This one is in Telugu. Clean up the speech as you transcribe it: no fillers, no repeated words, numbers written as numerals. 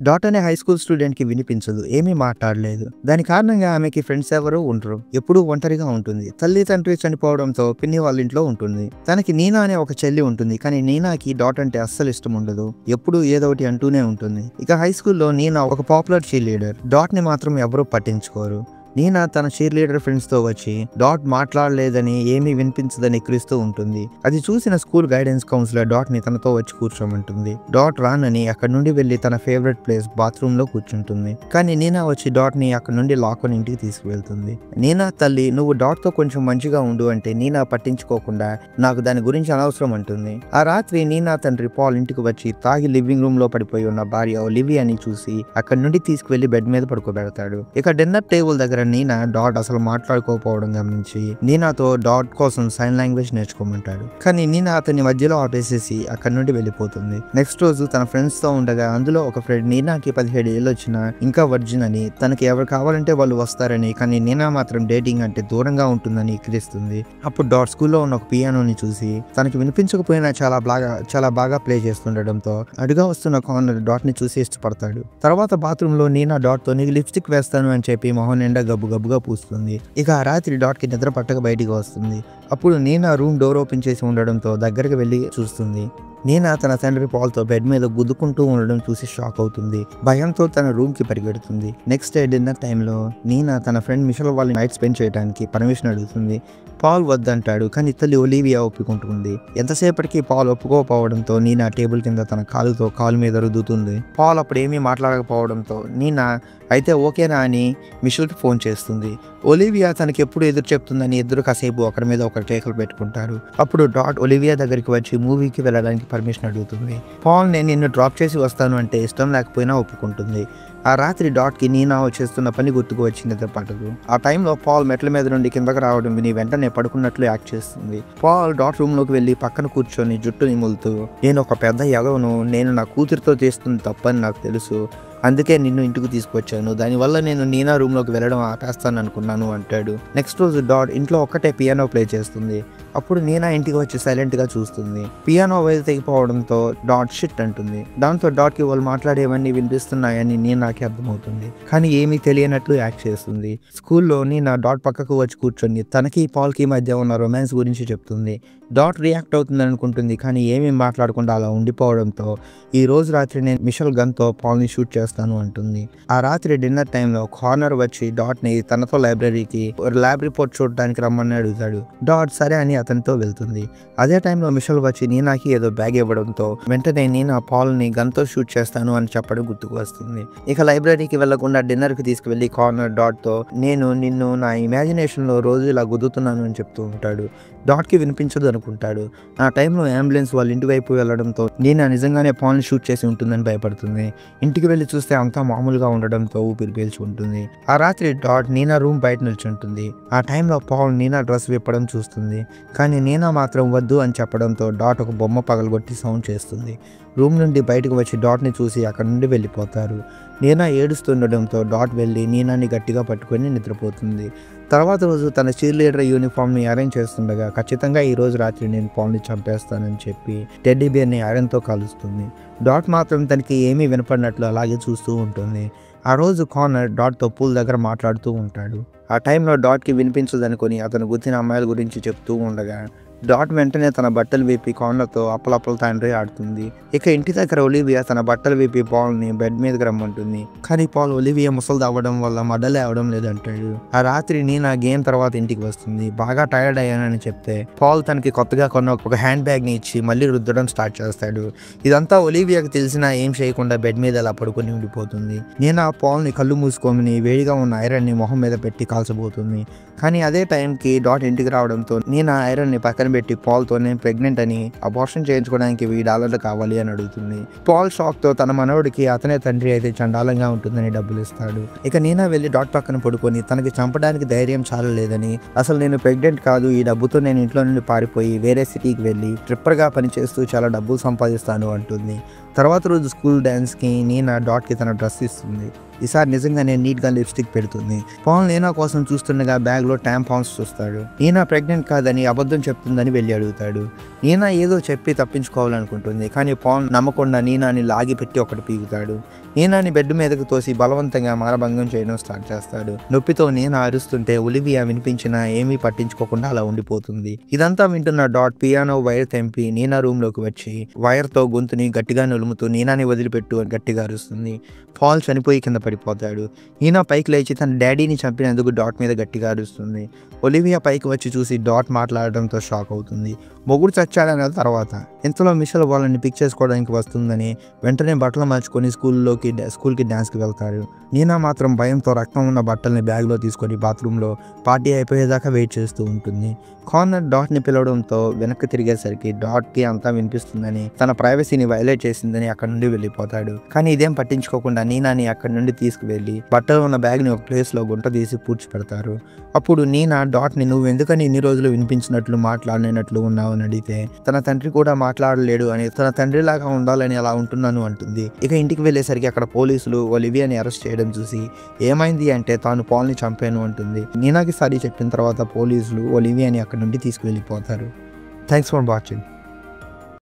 డాట్ అనే హై స్కూల్ స్టూడెంట్ కి వినిపించదు, ఏమీ మాట్లాడలేదు. దాని కారణంగా ఆమెకి ఫ్రెండ్స్ ఎవరూ ఉండరు, ఎప్పుడూ ఒంటరిగా ఉంటుంది. తల్లి తండ్రి చనిపోవడంతో పిన్ని వాళ్ళ ఇంట్లో ఉంటుంది. తనకి నీనా అనే ఒక చెల్లి ఉంటుంది, కానీ నీనాకి డాట్ అంటే అస్సలు ఇష్టం ఉండదు, ఎప్పుడూ ఏదో ఒకటి అంటూనే ఉంటుంది. ఇక హై స్కూల్లో నీనా ఒక పాపులర్ చీర్ లీడర్. డాట్ ని మాత్రం ఎవరూ పట్టించుకోరు. నీనా తన చీర్ లీడర్ ఫ్రెండ్స్ తో వచ్చి డాట్ మాట్లాడలేదని, ఏమీ వినిపించదని ఎక్కిరిస్తూ ఉంటుంది. అది చూసిన స్కూల్ గైడెన్స్ కౌన్సిలర్ డాట్ ని తనతో వచ్చి కూర్చోమంటుంది. డాట్ రానని అక్కడి నుండి వెళ్లి తన ఫేవరెట్ ప్లేస్ బాత్రూమ్ లో కూర్చుంటుంది. కానీ నీనా వచ్చి డాట్ ని అక్కడి నుండి లాక్కొని ఇంటికి తీసుకువెళ్తుంది. నీనా తల్లి నువ్వు డాట్ తో కొంచెం మంచిగా ఉండు అంటే నీనా పట్టించుకోకుండా నాకు దాని గురించి అనవసరం అంటుంది. ఆ రాత్రి నీనా తండ్రి పాల్ ఇంటికి వచ్చి తాగి లివింగ్ రూమ్ లో పడిపోయి ఉన్న భార్య ఒలివియాని చూసి అక్కడి నుండి తీసుకువెళ్లి బెడ్ మీద పడుకోబెడతాడు. ఇక డిన్నర్ టేబుల్ దగ్గర నీనా డాట్ అసలు మాట్లాడుకోకపోవడం గమనించి నీనాతో డాట్ కోసం సైన్ లాంగ్వేజ్ నేర్చుకోమంటాడు. కానీ నీనా అతన్ని మధ్యలో ఆపేసేసి అక్కడి నుండి వెళ్ళిపోతుంది. నెక్స్ట్ రోజు తన ఫ్రెండ్స్ తో ఉండగా అందులో ఒక ఫ్రెండ్ నీనాకి 17 ఏళ్ళు వచ్చినా ఇంకా వర్జిన్ అని, తనకి ఎవరు కావాలంటే వాళ్ళు వస్తారని, కానీ నీనా మాత్రం డేటింగ్ అంటే దూరంగా ఉంటుందని ఎక్కిరిస్తుంది. అప్పుడు డాట్ స్కూల్లో ఉన్న ఒక పియానోని చూసి తనకి వినిపించకపోయినా చాలా బాగా ప్లే చేస్తుండడంతో అడుగా వస్తున్న కార్నర్ డాట్ ని చూసి ఇష్టపడతాడు. తర్వాత బాత్రూమ్ లో నీనా డాట్ తో నీకు లిప్స్టిక్ వేస్తాను అని చెప్పి మొహం నిండా గబ్బుగా పూస్తుంది. ఇక ఆ రాత్రి డాట్ కి నిద్ర పట్టక బయటికి వస్తుంది. అప్పుడు నీనా రూమ్ డోర్ ఓపెన్ చేసి ఉండడంతో దగ్గరికి వెళ్ళి చూస్తుంది. నీనా తన తండ్రి పాల్తో బెడ్ మీద గుద్దుకుంటూ ఉండడం చూసి షాక్ అవుతుంది. భయంతో తన రూమ్ కి పరిగెడుతుంది. నెక్స్ట్ డే డిన్నర్ టైంలో నీనా తన ఫ్రెండ్ మిషల్ వాళ్ళ నైట్ స్పెండ్ చేయడానికి పర్మిషన్ అడుగుతుంది. పాల్ వద్దంటాడు, కానీ తల్లి ఒలివియా ఒప్పుకుంటుంది. ఎంతసేపటికి పాల్ ఒప్పుకోకపోవడంతో నీనా టేబుల్ కింద తన కాలు మీద రుద్దుతుంది. పాల్ అప్పుడు ఏమీ మాట్లాడకపోవడంతో నీనా అయితే ఓకేనా అని మిషల్కి ఫోన్ చేస్తుంది. ఒలివియా తనకి ఎప్పుడు ఎదురు చెప్తుందని ఇద్దరు కాసేపు ఒకరి మీద ఒకరు టేకలు పెట్టుకుంటారు. అప్పుడు డాట్ ఒలివియా దగ్గరికి వచ్చి మూవీకి వెళ్ళడానికి పర్మిషన్ అడుగుతుంది. పాల్ నేను నిన్ను డ్రాప్ చేసి వస్తాను అంటే ఇష్టం లేకపోయినా ఒప్పుకుంటుంది. ఆ రాత్రి డాట్ కి నీనా చేస్తున్న పని గుర్తుకు వచ్చి నిద్ర పట్టదు. ఆ టైంలో పాల్ మెట్ల మీద నుండి కిందకు రావడం విని వెంటనే పడుకున్నట్లు యాక్ట్ చేస్తుంది. పాల్ డాట్ రూమ్ లోకి వెళ్లి పక్కన కూర్చొని జుట్టు నిములుతూ నేను ఒక పెద్ద ఎగవను, నేను నా కూతురితో చేస్తుంది తప్పని నాకు తెలుసు, అందుకే నిన్ను ఇంటికి తీసుకొచ్చాను, దానివల్ల నేను నీనా రూమ్ లోకి వెళ్ళడం ఆపేస్తాను అనుకున్నాను అంటాడు. నెక్స్ట్ రోజు డాట్ ఇంట్లో ఒక్కటే పియానో ప్లే చేస్తుంది. అప్పుడు నీనా ఇంటికి వచ్చి సైలెంట్ గా చూస్తుంది. పియానో వైర్ తెగిపోవడంతో డాట్ షిట్ అంటుంది. దాంతో డాట్ కి వాళ్ళు మాట్లాడేవన్నీ వినిపిస్తున్నాయని నీనాకి అర్థమవుతుంది, కానీ ఏమీ తెలియనట్లు యాక్ట్ చేస్తుంది. స్కూల్లో నీనా డాట్ పక్కకు వచ్చి కూర్చొని తనకి పాల్ కి మధ్య ఉన్న రొమాన్స్ గురించి చెప్తుంది. డాట్ రియాక్ట్ అవుతుంది అనుకుంటుంది, కానీ ఏమీ మాట్లాడకుండా అలా ఉండిపోవడంతో ఈ రోజు రాత్రి నేను మిషల్ గన్ తో పాల్ ని షూట్ చేస్తాను అంటుంది. ఆ రాత్రి డిన్నర్ టైంలో కార్నర్ వచ్చి డాట్ ని తనతో లైబ్రరీకి ల్యాబ్ రిపోర్ట్ చూడడానికి రమ్మని అడుగుతాడు. డాట్ సరే అని అతనితో వెళ్తుంది. అదే టైంలో మిషల్ వచ్చి నీనాకి ఏదో బ్యాగ్ ఇవ్వడంతో వెంటనే నీనా పాల్ ని గన్ తో షూట్ చేస్తాను అని చెప్పడం గుర్తుకు వస్తుంది. ఇక లైబ్రరీకి వెళ్లకుండా డిన్నర్ కి తీసుకువెళ్లి కార్నర్ డాట్ తో నేను నిన్ను నా ఇమాజినేషన్ లో రోజు ఇలా గుద్దుతున్నాను అని చెప్తూ ఉంటాడు. డాట్ కి వినిపించదు అనుకుంటాడు. ఆ టైంలో అంబులెన్స్ వాళ్ళ ఇంటి వైపు వెళ్లడంతో నీనా నిజంగానే పాల్ ని షూట్ చేసి ఉంటుందని భయపడుతుంది. ఇంటికి వెళ్లి చూస్తే అంతా మామూలుగా ఉండడంతో ఊపిరి పీల్చుకుంటుంది. ఆ రాత్రి డాట్ నీనా రూమ్ బయట నిల్చుంటుంది. ఆ టైంలో పాల్ నీనా డ్రెస్ విప్పడం చూస్తుంది, కానీ నీనా మాత్రం వద్దు అని చెప్పడంతో డాట్ ఒక బొమ్మ పగలగొట్టి సౌండ్ చేస్తుంది. రూమ్ నుండి బయటకు వచ్చి డాట్ ని చూసి అక్కడి నుండి వెళ్ళిపోతారు. నీనా ఏడుస్తుండడంతో డాట్ వెళ్ళి నీనాని గట్టిగా పట్టుకొని నిద్రపోతుంది. తర్వాత రోజు తన చీర్ లీడర్ యూనిఫామ్ ని అరేంజ్ చేస్తుండగా ఖచ్చితంగా ఈ రోజు రాత్రి నేను పాల్ ని చంపేస్తానని చెప్పి టెడ్డీ బేర్ ని ఐరన్ తో కాలుస్తుంది. డాట్ మాత్రం తనకి ఏమీ వినపడినట్లు అలాగే చూస్తూ ఉంటుంది. ఆ రోజు కార్నర్ డాట్ తో పూల్ దగ్గర మాట్లాడుతూ ఉంటాడు. ఆ టైంలో డాట్ కి వినిపించదనుకొని అతను గుర్తిన అమ్మాయిల గురించి చెప్తూ ఉండగా డాట్ వెంటనే తన బట్టలు విప్పి కార్నర్తో అప్పలప్పల తండ్రి ఆడుతుంది. ఇక ఇంటి దగ్గర ఒలివియా తన బట్టలు విప్పి పాల్ ని బెడ్ మీదకి రమ్మంటుంది, కానీ పాల్ ఒలివియా ముసలిది అవ్వడం వల్ల మడ్డలే అవడం లేదంటాడు. ఆ రాత్రి నీనా గేమ్ తర్వాత ఇంటికి వస్తుంది. బాగా టైర్డ్ అయ్యానని చెప్తే పాల్ తనకి కొత్తగా కొన్న ఒక హ్యాండ్ బ్యాగ్ ని ఇచ్చి మళ్ళీ రుద్దడం స్టార్ట్ చేస్తాడు. ఇదంతా ఒలివియాకి తెలిసినా ఏం చేయకుండా బెడ్ మీద అలా పడుకొని ఉండిపోతుంది. నీనా పాల్ ని కళ్ళు మూసుకొని వేడిగా ఉన్న ఐరన్ ని మొహం మీద పెట్టి కాల్చబోతుంది. కానీ అదే టైంకి డాట్ ఇంటికి రావడంతో నీనా ఐరన్ ని పక్కన పెట్టి పాల్ తో నేను ప్రెగ్నెంట్ అని, అబార్షన్ చేయించుకోవడానికి $1000 కావాలి అని అడుగుతుంది. పాల్ షాక్ తో తన మనవడికి అతనే తండ్రి అయితే చండాలంగా ఉంటుందని డబ్బులు ఇస్తాడు. ఇక నీనా వెళ్లి డాట్ పక్కన పడుకొని తనకి చంపడానికి ధైర్యం చాలా లేదని, అసలు నేను ప్రెగ్నెంట్ కాదు, ఈ డబ్బుతో నేను ఇంట్లో నుండి పారిపోయి వేరే సిటీకి వెళ్ళి ట్రిప్పర్ గా పనిచేస్తూ చాలా డబ్బులు సంపాదిస్తాను అంటుంది. తర్వాత రోజు స్కూల్ డాన్స్ కి నీనా డాట్ కి తన డ్రెస్ ఇస్తుంది. ఈసారి నిజంగానే నీట్ గా లిప్స్టిక్ పెడుతుంది. పాల్ నీనా కోసం చూస్తుండగా బ్యాగ్ లో టాంపాన్స్ చూస్తాడు. నీనా ప్రెగ్నెంట్ కాదని అబద్ధం చెప్తుందని వెళ్ళి అడుగుతాడు. నీనా ఏదో చెప్పి తప్పించుకోవాలనుకుంటుంది, కానీ పాల్ నమ్మకుండా నీనాని లాగి పెట్టి ఒకటి పీకుతాడు. నీనాని బెడ్ మీదకు తోసి బలవంతంగా మానభంగం చేయడం స్టార్ట్ చేస్తాడు. నొప్పితో నీనా అరుస్తుంటే ఒలివియా వినిపించినా ఏమీ పట్టించుకోకుండా అలా ఉండిపోతుంది. ఇదంతా వింటున్న డాట్ పియానో వైర్ తెంపి నీనా రూమ్ లోకి వచ్చి వైర్తో గొంతుని గట్టిగా నులుముతూ నీనాని వదిలిపెట్టు అని గట్టిగా అరుస్తుంది. పాల్ చనిపోయి కింద పడిపోతాడు. నీనా పైకి లేచి తన డాడీని చంపినందుకు డాట్ మీద గట్టిగా అరుస్తుంది. ఒలివియా పైకి వచ్చి చూసి డాట్ మాట్లాడడంతో షాక్ అవుతుంది. మొగుడు చచ్చాడన్న తర్వాత ఇంతలో మిషెల్ వాళ్ళని పిక్ చేసుకోవడానికి వస్తుందని వెంటనే బట్టలు మార్చుకొని స్కూల్కి డ్యాన్స్కి వెళ్తారు. నీనా మాత్రం భయంతో రక్తం ఉన్న బట్టల్ని బ్యాగ్లో తీసుకొని బాత్రూంలో పార్టీ అయిపోయేదాకా వెయిట్ చేస్తూ ఉంటుంది. కార్నర్ డాట్ని పిలవడంతో వెనక్కి తిరిగేసరికి డాట్కి అంతా వినిపిస్తుందని, తన ప్రైవసీని వైలేట్ చేసిందని అక్కడి నుండి వెళ్ళిపోతాడు. కానీ ఇదేం పట్టించుకోకుండా నీనాని అక్కడి నుండి తీసుకువెళ్ళి బట్టలు ఉన్న బ్యాగ్ని ఒక ప్లేస్లో గుంట తీసి పూడ్చిపెడతారు. అప్పుడు నీనా డాట్ని నువ్వు ఎందుకని ఇన్ని రోజులు వినిపించినట్లు మాట్లాడినట్లు ఉన్నావు అని అడిగితే, తన తండ్రి కూడా మాట్లాడలేడు అని, తన తండ్రిలాగా ఉండాలని అలా ఉంటున్నాను అంటుంది. ఇక ఇంటికి వెళ్ళేసరికి అక్కడ పోలీసులు ఒలివియాని అరెస్ట్ చేయడం చూసి ఏమైంది అంటే తాను పాల్ని చంపాను అంటుంది. నీనాకి సారీ చెప్పిన తర్వాత పోలీసులు ఒలివియాని అక్కడి నుండి తీసుకువెళ్ళిపోతారు. Thanks for watching.